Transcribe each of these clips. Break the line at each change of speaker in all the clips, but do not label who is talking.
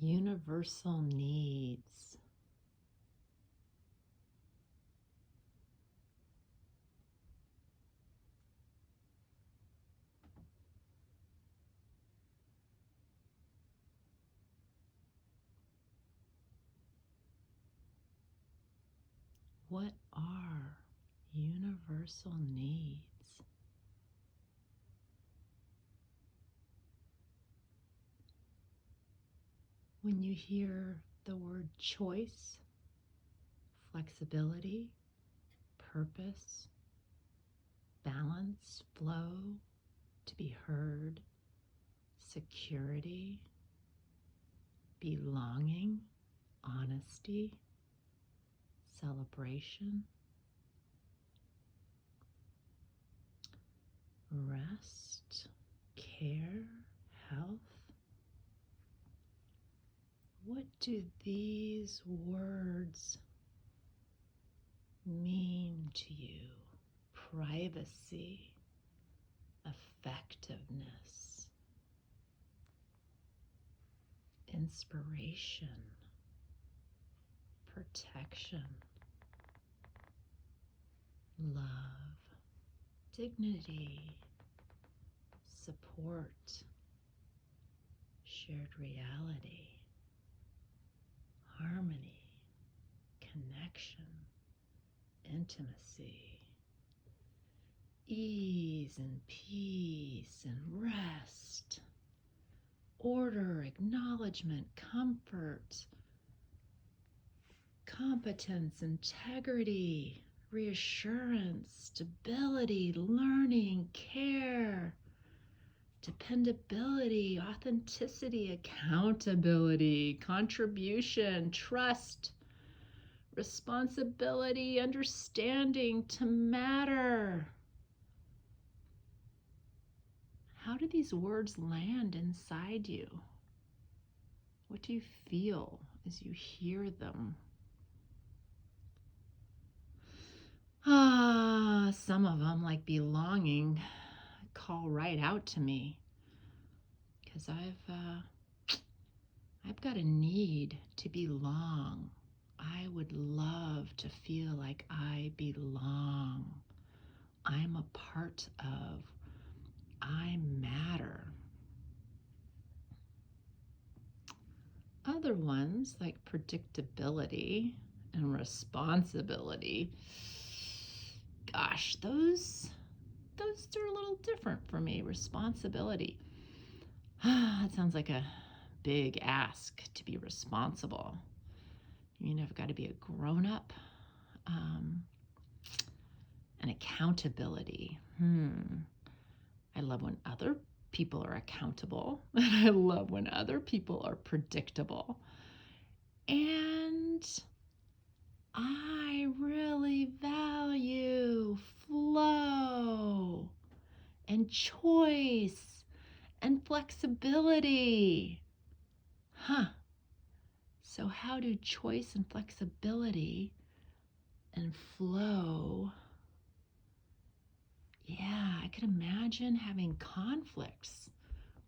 Universal needs. What are universal needs? When you hear the word choice, flexibility, purpose, balance, flow, to be heard, security, belonging, honesty, celebration, rest, care, health. What do these words mean to you? Privacy, effectiveness, inspiration, protection, love, dignity, support, shared reality, harmony, connection, intimacy, ease and peace and rest, order, acknowledgement, comfort, competence, integrity, reassurance, stability, learning, care, dependability, authenticity, accountability, contribution, trust, responsibility, understanding, to matter. How do these words land inside you? What do you feel as you hear them? Some of them, like belonging, call right out to me, because I've got a need to belong. I would love to feel like I belong. I'm a part of. I matter. Other ones, like predictability and responsibility, gosh, those are a little different for me. Responsibility. That sounds like a big ask to be responsible. You know, I've got to be a grown-up. And accountability. I love when other people are accountable, and I love when other people are predictable. And I really value flow and choice and flexibility. So how do choice and flexibility and flow? Yeah, I could imagine having conflicts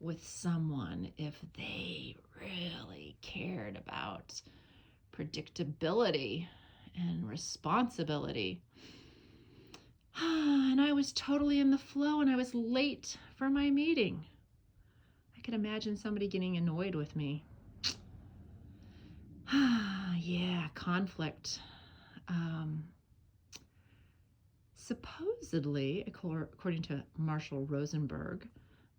with someone if they really cared about predictability and responsibility. And I was totally in the flow and I was late for my meeting. I could imagine somebody getting annoyed with me. Yeah, conflict. Supposedly, according to Marshall Rosenberg,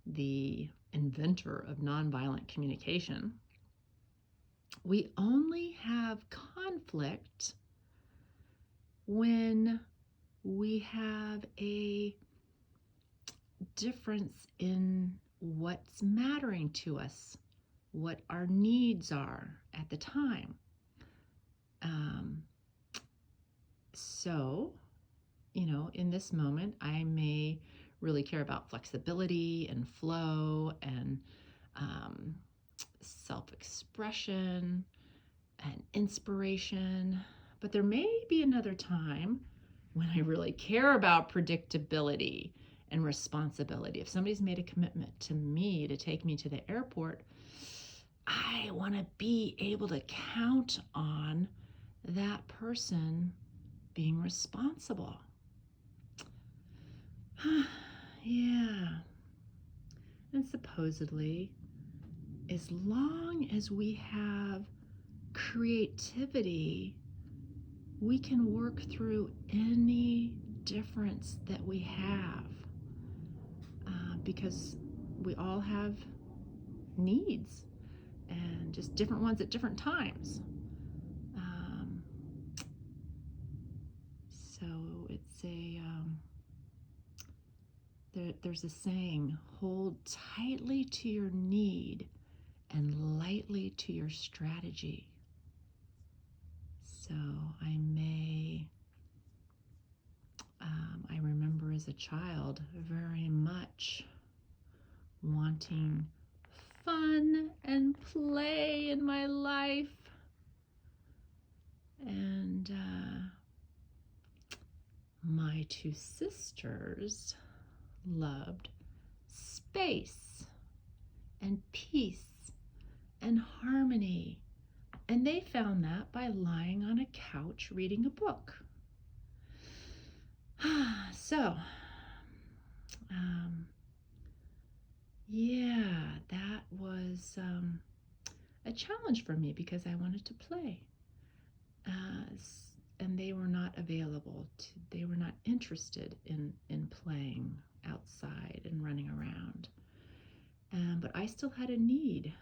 the inventor of nonviolent communication, we only have conflict when we have a difference in what's mattering to us, what our needs are at the time. So, you know, in this moment, I may really care about flexibility and flow and self-expression and inspiration. But there may be another time when I really care about predictability and responsibility. If somebody's made a commitment to me to take me to the airport, I want to be able to count on that person being responsible. Yeah. And supposedly, as long as we have creativity, we can work through any difference that we have, because we all have needs and just different ones at different times. So it's there's a saying, hold tightly to your need and lightly to your strategy. So I remember as a child very much wanting fun and play in my life. And my two sisters loved space and peace and harmony. And they found that by lying on a couch reading a book. So, yeah, that was a challenge for me because I wanted to play. And they were not they were not interested in playing outside and running around. But I still had a need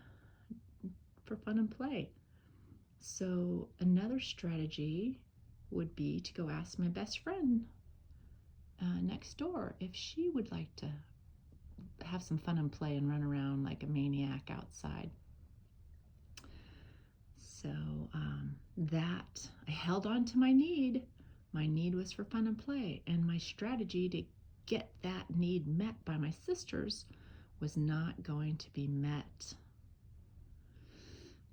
for fun and play. So another strategy would be to go ask my best friend next door if she would like to have some fun and play and run around like a maniac outside. So that I held on to my need. My need was for fun and play, and my strategy to get that need met by my sisters was not going to be met.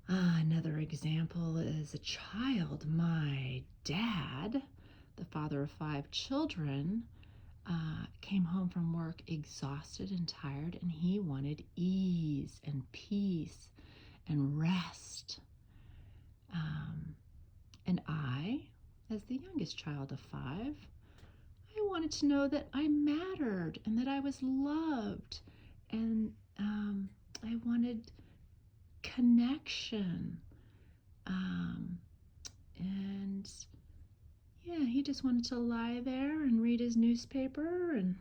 Another example is a child. My dad, the father of 5 children, came home from work exhausted and tired, and he wanted ease and peace and rest. And I, as the youngest child of 5, I wanted to know that I mattered and that I was loved, and I wanted connection. And yeah, he just wanted to lie there and read his newspaper and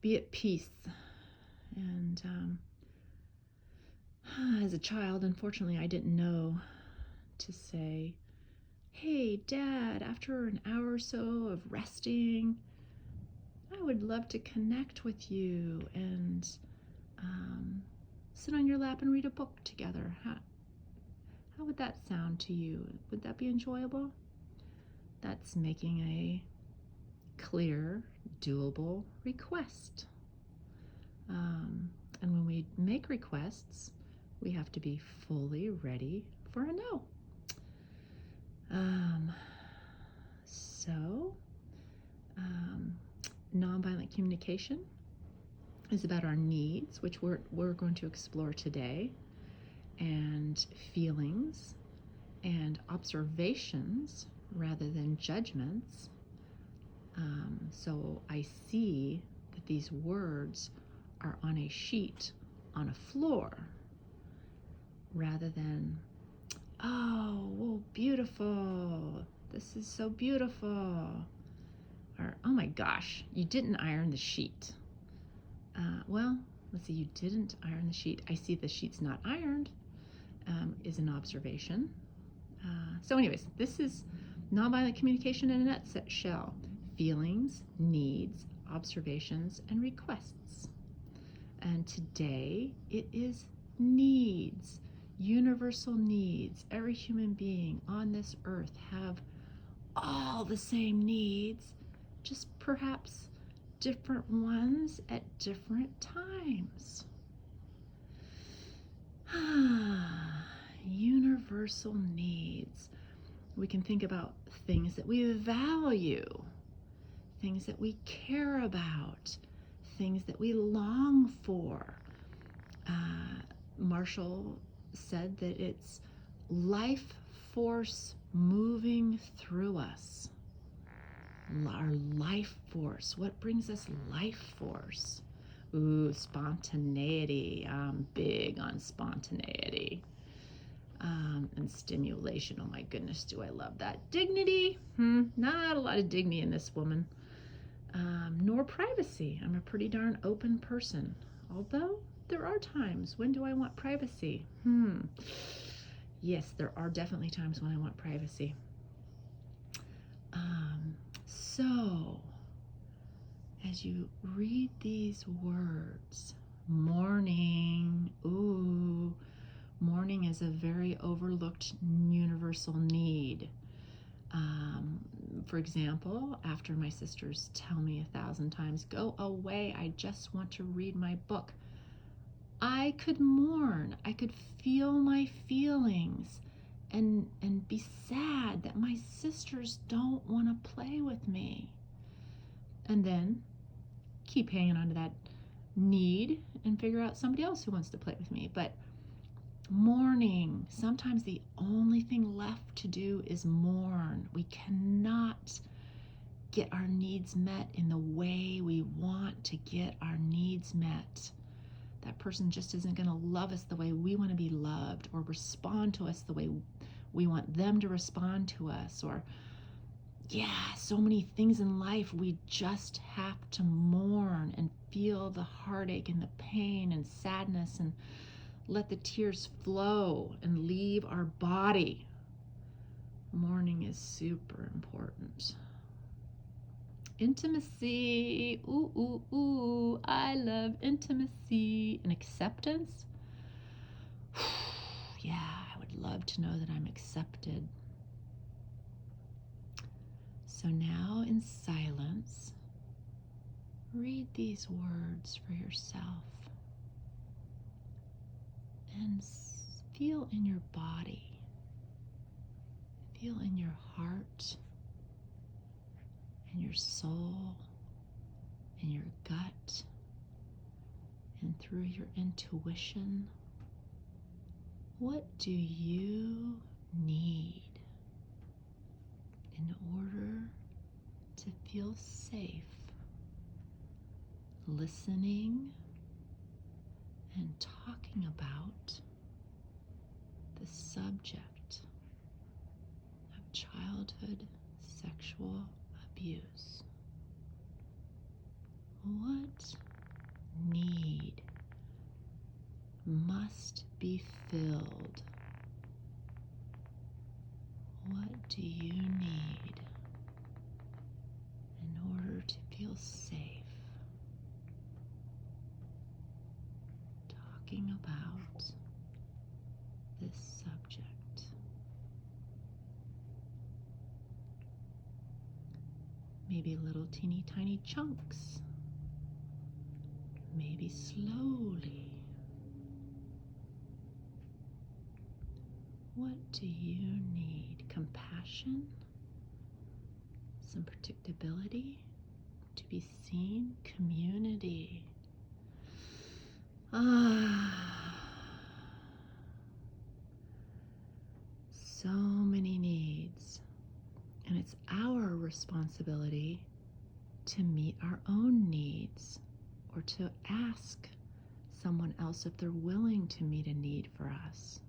be at peace. And as a child, unfortunately, I didn't know to say, hey, Dad, after an hour or so of resting, I would love to connect with you and sit on your lap and read a book together. How would that sound to you? Would that be enjoyable? That's making a clear, doable request. And when we make requests, we have to be fully ready for a no. Nonviolent communication is about our needs, which we're going to explore today, and feelings and observations rather than judgments. So I see that these words are on a sheet on a floor rather than, oh, beautiful, this is so beautiful, or oh my gosh, you didn't iron the sheet. Well, let's see, you didn't iron the sheet. I see the sheet's not ironed, is an observation. So anyways, this is nonviolent communication in a nutshell. Feelings, needs, observations, and requests. And today it is needs, universal needs. Every human being on this earth have all the same needs, just perhaps different ones at different times. Universal needs. We can think about things that we value, things that we care about, things that we long for, Marshall said that it's life force moving through us. Our life force. What brings us life force? Ooh, spontaneity. I'm big on spontaneity. And stimulation. Oh my goodness, do I love that. Dignity. Not a lot of dignity in this woman. Nor privacy. I'm a pretty darn open person. Although there are times, when do I want privacy? Yes, there are definitely times when I want privacy. So, as you read these words, mourning, ooh, mourning is a very overlooked universal need. For example, after my sisters tell me 1,000 times, go away, I just want to read my book, I could mourn. I could feel my feelings and be sad that my sisters don't want to play with me. And then keep hanging on to that need and figure out somebody else who wants to play with me. But mourning, sometimes the only thing left to do is mourn. We cannot get our needs met in the way we want to get our needs met. That person just isn't going to love us the way we want to be loved, or respond to us the way we want them to respond to us, or so many things in life we just have to mourn and feel the heartache and the pain and sadness and let the tears flow and leave our body. Mourning is super important. Intimacy, ooh, I love intimacy. And acceptance, yeah, I would love to know that I'm accepted. So now in silence, read these words for yourself and feel in your body, feel in your heart, in your soul, in your gut, and through your intuition. What do you need in order to feel safe, listening and talking about the subject of childhood sexual abuse? What need must be filled? What do you need in order to feel safe? Talking about this subject. Maybe little teeny tiny chunks. Maybe slowly. What do you need? Compassion? Some predictability? To be seen? Community? So many needs. And it's our responsibility to meet our own needs, or to ask someone else if they're willing to meet a need for us.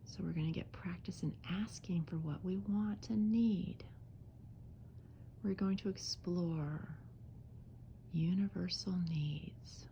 So we're going to get practice in asking for what we want and need. We're going to explore universal needs.